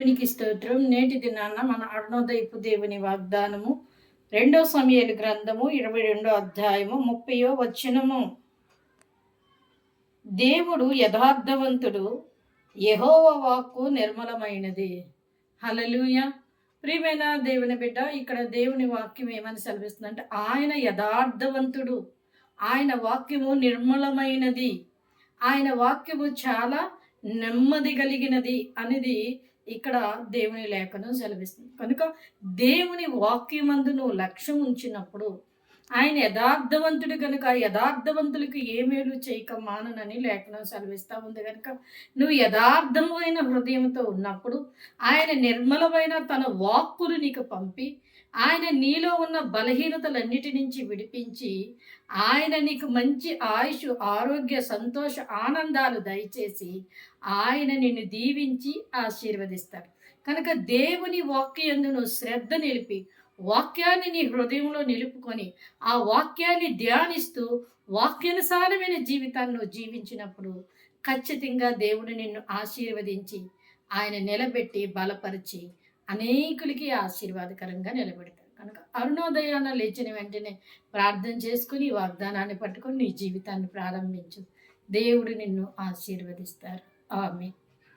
దేవునికి స్తోత్రం. నేటి దినాన మన అరుణోదయపు దేవుని వాగ్దానము 2 సమూయేలు గ్రంథము 22 అధ్యాయము 30 వచనము. దేవుడు యథార్థవంతుడు, యెహోవా వాక్కు నిర్మలమైనది. హల్లెలూయా. ప్రియమైన దేవుని బిడ్డ, ఇక్కడ దేవుని వాక్యం ఏమని సెలవిస్తుందంటే ఆయన యథార్థవంతుడు, ఆయన వాక్యము నిర్మలమైనది, ఆయన వాక్యము చాలా నెమ్మది కలిగినది అనేది ఇక్కడ దేవుని లేఖనం సెలవిస్తుంది. కనుక దేవుని వాక్యమందు నువ్వు లక్ష్యం ఉంచినప్పుడు ఆయన యథార్థవంతుడు కనుక యథార్థవంతులకు ఏ మేలు చేయక మాననని లేఖనం సెలవిస్తూ ఉంది. కనుక నువ్వు యథార్థమైన హృదయంతో ఉన్నప్పుడు ఆయన నిర్మలమైన తన వాక్కును నీకు పంపి ఆయన నీలో ఉన్న బలహీనతలన్నిటి నుంచి విడిపించి ఆయన నీకు మంచి ఆయుష్, ఆరోగ్య, సంతోష, ఆనందాలు దయచేసి ఆయన నిన్ను దీవించి ఆశీర్వదిస్తాడు. కనుక దేవుని వాక్యందు నువ్వు శ్రద్ధ నిలిపి వాక్యాన్ని నీ హృదయంలో నిలుపుకొని ఆ వాక్యాన్ని ధ్యానిస్తూ వాక్యానుసారమైన జీవితాన్ని నువ్వు జీవించినప్పుడు ఖచ్చితంగా దేవుడు నిన్ను ఆశీర్వదించి ఆయన నిలబెట్టి బలపరిచి అనేకులకి ఆశీర్వాదకరంగా నిలబెడతాడు. కనుక అరుణోదయాన లేచిన వెంటనే ప్రార్థన చేసుకుని వాగ్దానాన్ని పట్టుకొని నీ జీవితాన్ని ప్రారంభించు. దేవుడు నిన్ను ఆశీర్వదిస్తారు. ఆమేన్.